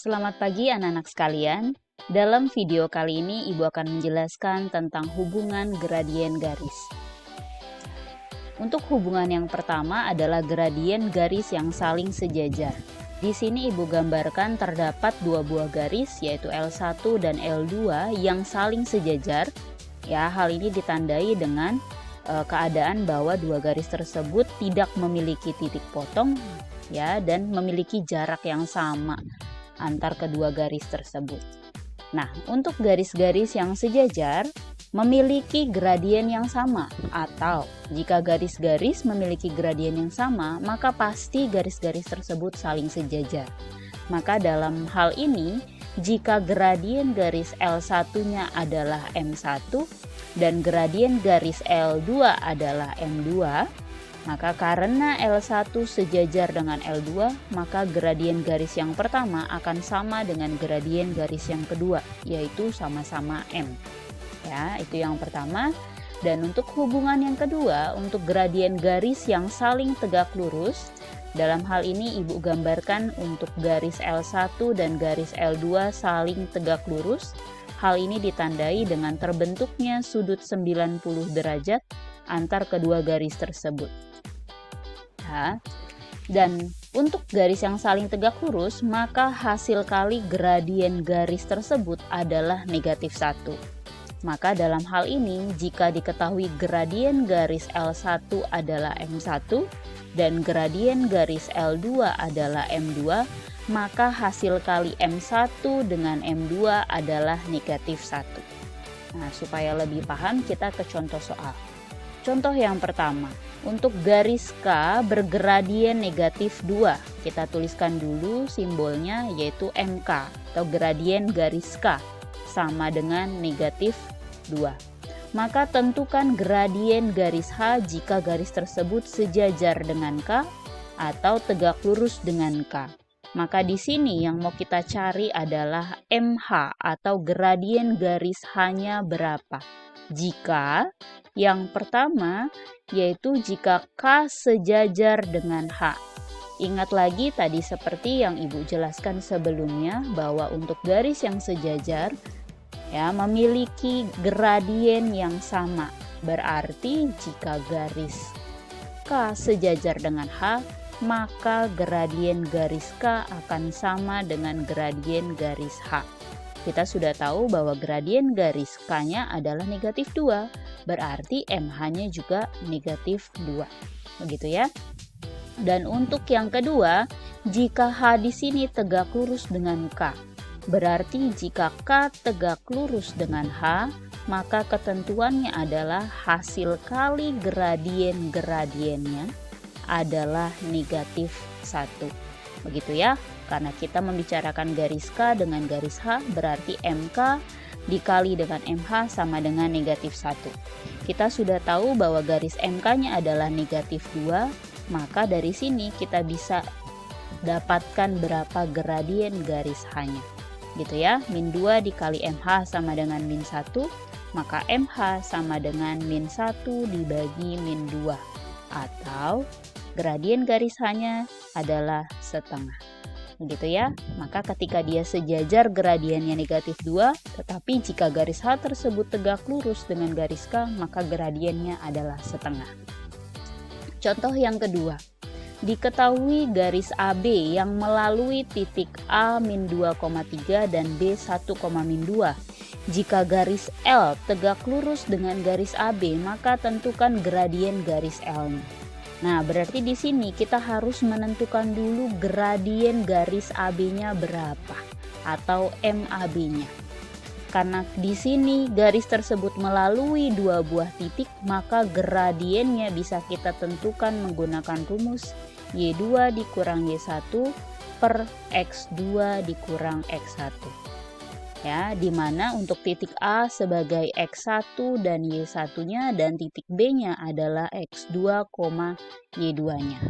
Selamat pagi anak-anak sekalian. Dalam video kali ini Ibu akan menjelaskan tentang hubungan gradien garis. Untuk hubungan yang pertama adalah gradien garis yang saling sejajar. Di sini Ibu gambarkan terdapat dua buah garis yaitu L1 dan L2 yang saling sejajar. Ya, hal ini ditandai dengan keadaan bahwa dua garis tersebut tidak memiliki titik potong ya dan memiliki jarak yang sama antar kedua garis tersebut. Nah, untuk garis-garis yang sejajar memiliki gradien yang sama, atau jika garis-garis memiliki gradien yang sama, maka pasti garis-garis tersebut saling sejajar. Maka dalam hal ini, jika gradien garis L1-nya adalah M1 dan gradien garis L2 adalah M2, maka karena L1 sejajar dengan L2, maka gradien garis yang pertama akan sama dengan gradien garis yang kedua, yaitu sama-sama M. Ya, itu yang pertama. Dan untuk hubungan yang kedua, untuk gradien garis yang saling tegak lurus, dalam hal ini Ibu gambarkan untuk garis L1 dan garis L2 saling tegak lurus. Hal ini ditandai dengan terbentuknya sudut 90 derajat antar kedua garis tersebut. Ya. Dan untuk garis yang saling tegak lurus, maka hasil kali gradien garis tersebut adalah negatif 1. Maka dalam hal ini, jika diketahui gradien garis L1 adalah M1 dan gradien garis L2 adalah M2, maka hasil kali M1 dengan M2 adalah negatif 1. Nah, supaya lebih paham, kita ke contoh soal. Contoh yang pertama, untuk garis K bergradien negatif 2. Kita tuliskan dulu simbolnya yaitu MK atau gradien garis K sama dengan negatif 2. Maka tentukan gradien garis H jika garis tersebut sejajar dengan K atau tegak lurus dengan K. Maka di sini yang mau kita cari adalah MH atau gradien garis H-nya berapa. Jika yang pertama yaitu jika K sejajar dengan H. Ingat lagi tadi seperti yang Ibu jelaskan sebelumnya bahwa untuk garis yang sejajar ya memiliki gradien yang sama. Berarti jika garis K sejajar dengan H, maka gradien garis K akan sama dengan gradien garis H. Kita sudah tahu bahwa gradien garis K-nya adalah negatif 2, berarti MH-nya juga negatif 2. Begitu ya. Dan untuk yang kedua, jika H di sini tegak lurus dengan K, berarti jika K tegak lurus dengan H, maka ketentuannya adalah hasil kali gradien-gradiennya adalah negatif 1. Begitu ya, karena kita membicarakan garis K dengan garis H, berarti MK dikali dengan MH sama dengan negatif 1. Kita sudah tahu bahwa garis MK-nya adalah negatif 2, maka dari sini kita bisa dapatkan berapa gradien garis H-nya. Gitu ya, min 2 dikali MH sama dengan min 1, maka MH sama dengan min 1 dibagi min 2. Atau gradien garis H-nya adalah setengah. Begitu ya. Maka ketika dia sejajar gradiennya negatif 2, tetapi jika garis H tersebut tegak lurus dengan garis K, maka gradiennya adalah setengah. Contoh yang kedua. Diketahui garis AB yang melalui titik A min 2,3 dan B 1,2. Jika garis L tegak lurus dengan garis AB, maka tentukan gradien garis L-nya. Nah, berarti di sini kita harus menentukan dulu gradien garis AB-nya berapa atau MAB-nya. Karena di sini garis tersebut melalui dua buah titik, maka gradiennya bisa kita tentukan menggunakan rumus Y2 dikurang Y1 per X2 dikurang X1. Ya, di mana untuk titik A sebagai X1 dan Y1-nya dan titik B-nya adalah X2, Y2-nya.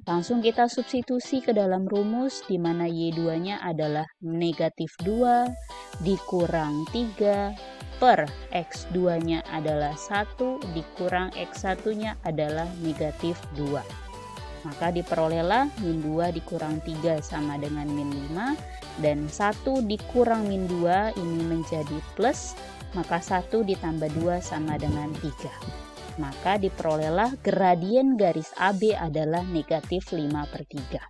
Langsung kita substitusi ke dalam rumus di mana Y2-nya adalah negatif 2 dikurang 3 per X2-nya adalah 1 dikurang X1-nya adalah negatif 2. Maka diperolehlah min 2 dikurang 3 sama dengan min 5, dan 1 dikurang min 2 ini menjadi plus, maka 1 ditambah 2 sama dengan 3. Maka diperolehlah gradien garis AB adalah negatif 5/3.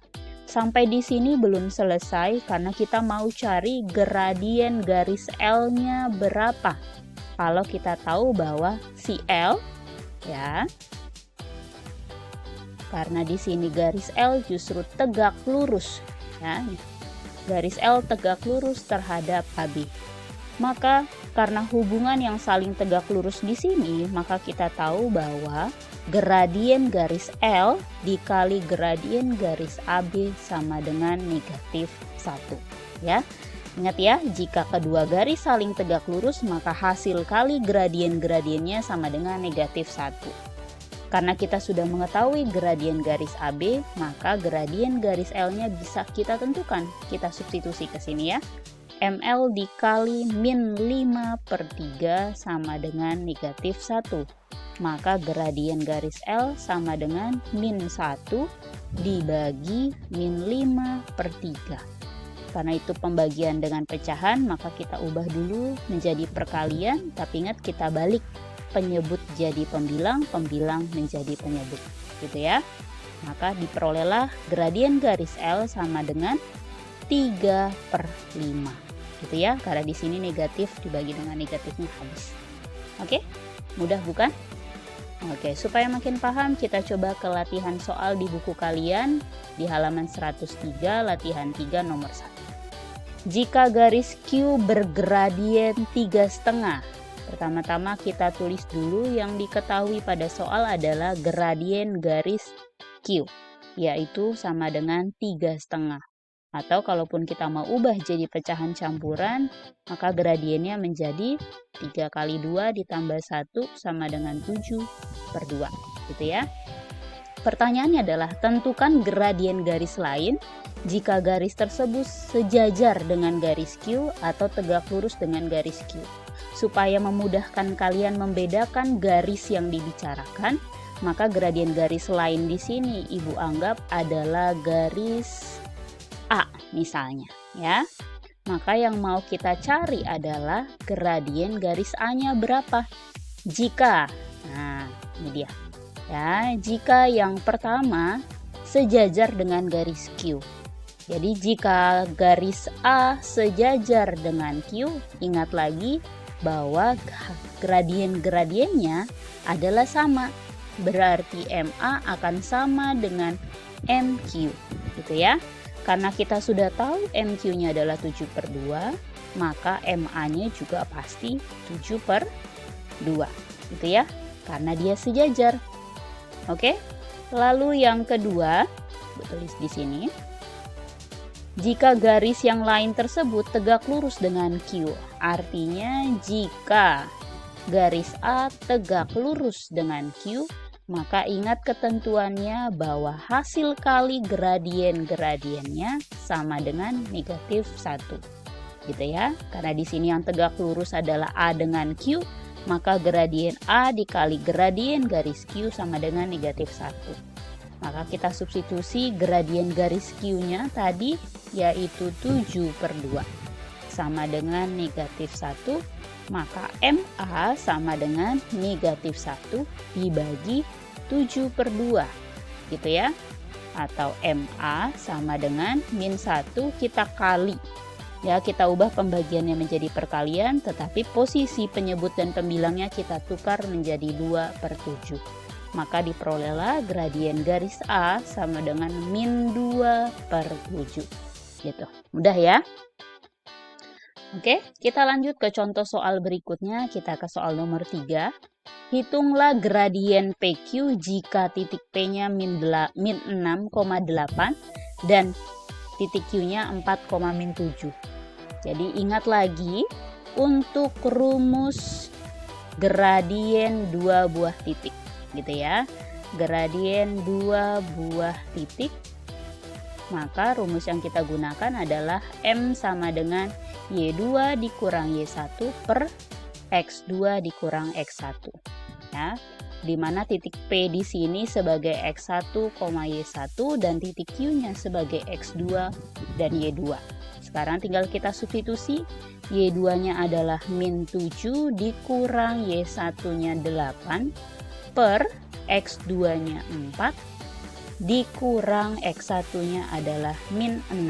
Sampai di sini belum selesai karena kita mau cari gradien garis L-nya berapa. Kalau kita tahu bahwa si L, ya, karena di sini garis L justru tegak lurus, ya. Garis L tegak lurus terhadap AB. Maka karena hubungan yang saling tegak lurus di sini, maka kita tahu bahwa gradien garis L dikali gradien garis AB sama dengan negatif 1, ya. Ingat ya, jika kedua garis saling tegak lurus, maka hasil kali gradien-gradiennya sama dengan negatif 1. Karena kita sudah mengetahui gradien garis AB, maka gradien garis L-nya bisa kita tentukan. Kita substitusi ke sini ya. ML dikali min 5/3 sama dengan negatif 1. Maka gradien garis L sama dengan min 1 dibagi min 5/3. Karena itu pembagian dengan pecahan, maka kita ubah dulu menjadi perkalian, tapi ingat kita balik. Penyebut jadi pembilang, pembilang menjadi penyebut, gitu ya. Maka diperolehlah gradien garis L sama dengan 3/5, gitu ya. Karena di sini negatif dibagi dengan negatifnya habis. Oke, mudah bukan? Oke, supaya makin paham, kita coba ke latihan soal di buku kalian di halaman 103, latihan 3 nomor 1. Jika garis Q bergradien 3,5, pertama-tama kita tulis dulu yang diketahui pada soal adalah gradien garis Q, yaitu sama dengan 3,5. Atau kalaupun kita mau ubah jadi pecahan campuran, maka gradiennya menjadi 3 kali 2 ditambah 1 sama dengan 7/2, gitu ya. Pertanyaannya adalah tentukan gradien garis lain jika garis tersebut sejajar dengan garis Q atau tegak lurus dengan garis Q. Supaya memudahkan kalian membedakan garis yang dibicarakan, maka gradien garis lain di sini Ibu anggap adalah garis A misalnya, ya. Maka yang mau kita cari adalah gradien garis A-nya berapa. Jika, nah ini dia. Ya, jika yang pertama sejajar dengan garis Q. Jadi jika garis A sejajar dengan Q, ingat lagi bahwa gradien-gradiennya adalah sama. Berarti MA akan sama dengan MQ, gitu ya. Karena kita sudah tahu MQ-nya adalah 7/2, maka MA-nya juga pasti 7/2, gitu ya. Karena dia sejajar. Oke. Lalu yang kedua, tulis di sini. Jika garis yang lain tersebut tegak lurus dengan Q, artinya jika garis A tegak lurus dengan Q, maka ingat ketentuannya bahwa hasil kali gradien-gradiennya sama dengan negatif 1. Gitu ya. Karena di sini yang tegak lurus adalah A dengan Q, maka gradien A dikali gradien garis Q sama dengan negatif 1. Maka kita substitusi gradien garis Q-nya tadi yaitu 7/2 sama dengan negatif 1, maka MA sama dengan negatif 1 dibagi 7/2, gitu ya. Atau MA sama dengan min 1 kita kali. Ya, kita ubah pembagiannya menjadi perkalian, tetapi posisi penyebut dan pembilangnya kita tukar menjadi 2/7. Maka diperolehlah gradien garis A sama dengan min 2/7. Gitu. Mudah ya? Oke, kita lanjut ke contoh soal berikutnya. Kita ke soal nomor 3. Hitunglah gradien PQ jika titik P-nya min 6,8 dan titik Q-nya 4,-7. Jadi ingat lagi untuk rumus gradien 2 buah titik, gitu ya. Gradien 2 buah titik, maka rumus yang kita gunakan adalah M sama dengan Y2 dikurang Y1 per X2 dikurang X1. Ya. di mana titik P di sini sebagai X1, Y1 dan titik Q-nya sebagai X2 dan Y2. Sekarang tinggal kita substitusi, Y2-nya adalah min 7 dikurang Y1-nya 8 per X2-nya 4 dikurang X1-nya adalah min 6.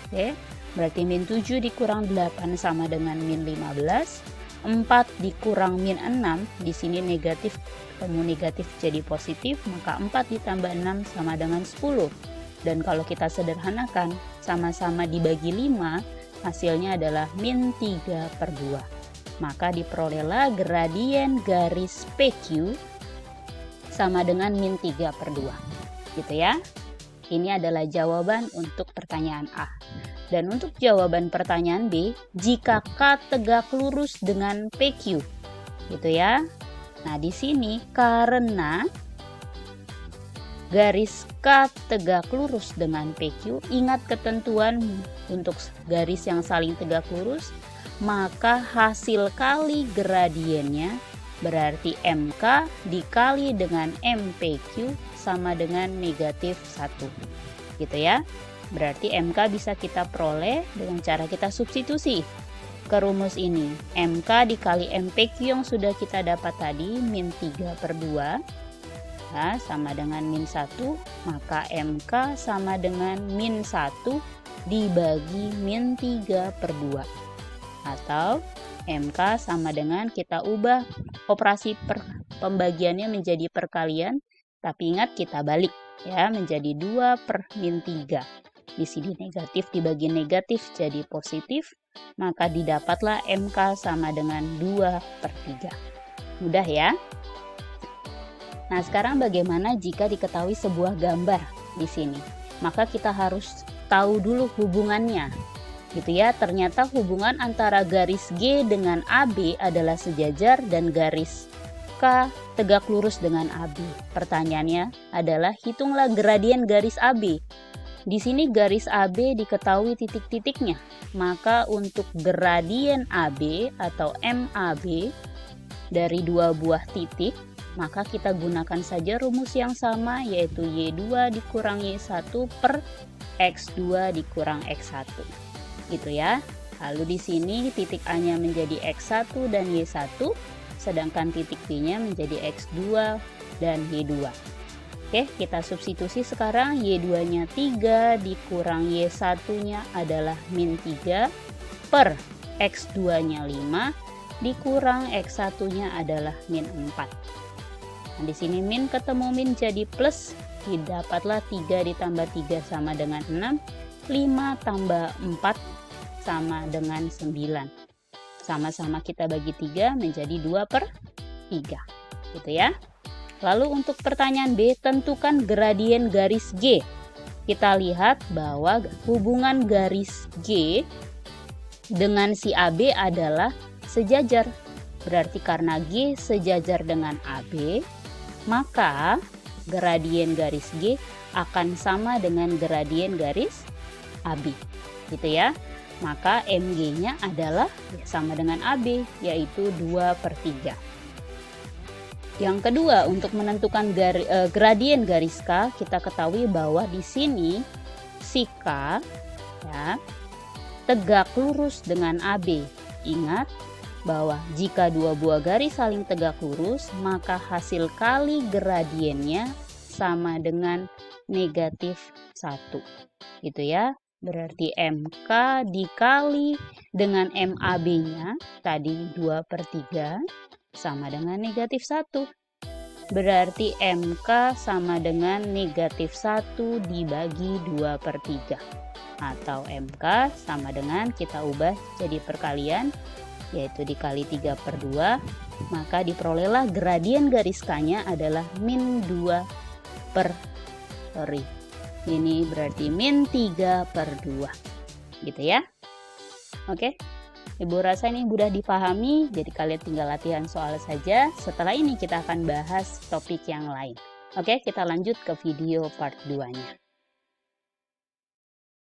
Oke, berarti min 7 dikurang 8 sama dengan min 15. 4 dikurang min 6, di sini negatif ketemu negatif jadi positif, maka 4 ditambah 6 sama dengan 10. Dan kalau kita sederhanakan, sama-sama dibagi 5, hasilnya adalah min 3/2. Maka diperolehlah gradien garis PQ sama dengan min 3/2. Gitu ya. Ini adalah jawaban untuk pertanyaan A. Dan untuk jawaban pertanyaan B, jika K tegak lurus dengan PQ, gitu ya. Nah, di sini karena garis K tegak lurus dengan PQ, ingat ketentuan untuk garis yang saling tegak lurus, maka hasil kali gradiennya berarti MK dikali dengan MPQ sama dengan negatif 1. Gitu ya. Berarti MK bisa kita peroleh dengan cara kita substitusi ke rumus ini. MK dikali MPQ yang sudah kita dapat tadi, min 3/2, nah, sama dengan min 1, maka MK sama dengan min 1 dibagi min 3/2. Atau MK sama dengan kita ubah operasi pembagiannya menjadi perkalian, tapi ingat kita balik ya, menjadi 2 per min 3. Di sini negatif dibagi negatif jadi positif, maka didapatlah MK sama dengan 2/3. Mudah ya? Nah, sekarang bagaimana jika diketahui sebuah gambar di sini? Maka kita harus tahu dulu hubungannya. Gitu ya, ternyata hubungan antara garis G dengan AB adalah sejajar dan garis K tegak lurus dengan AB. Pertanyaannya adalah hitunglah gradien garis AB. Di sini garis AB diketahui titik-titiknya, maka untuk gradien AB atau MAB dari dua buah titik, maka kita gunakan saja rumus yang sama, yaitu Y2 dikurang Y1 per X2 dikurang X1. Gitu ya. Lalu di sini titik A-nya menjadi X1 dan Y1, sedangkan titik B-nya menjadi X2 dan Y2. Oke, kita substitusi sekarang. Y2-nya 3 dikurang Y1-nya adalah min 3 per X2-nya 5 dikurang X1-nya adalah min 4. Nah, di sini min ketemu min jadi plus, didapatlah 3 ditambah 3 sama dengan 6, 5 tambah 4 sama dengan 9. Sama-sama kita bagi 3 menjadi 2/3. Gitu ya. Lalu untuk pertanyaan B, tentukan gradien garis G. Kita lihat bahwa hubungan garis G dengan si AB adalah sejajar. Berarti karena G sejajar dengan AB, maka gradien garis G akan sama dengan gradien garis AB. Gitu ya. Maka MG-nya adalah sama dengan AB, yaitu 2/3. Yang kedua, untuk menentukan gradien garis K, kita ketahui bahwa di sini si K ya, tegak lurus dengan AB. Ingat bahwa jika dua buah garis saling tegak lurus, maka hasil kali gradiennya sama dengan negatif 1. Gitu ya. Berarti MK dikali dengan MAB-nya, tadi 2/3, sama dengan negatif 1. Berarti MK sama dengan negatif 1 dibagi 2/3. Atau MK sama dengan kita ubah jadi perkalian, yaitu dikali 3/2. Maka diperolehlah gradien garis K-nya adalah min 2/3. Ini berarti min 3/2. Gitu ya. Oke. Ibu rasa ini mudah dipahami, jadi kalian tinggal latihan soal saja. Setelah ini kita akan bahas topik yang lain. Oke, kita lanjut ke video part 2-nya.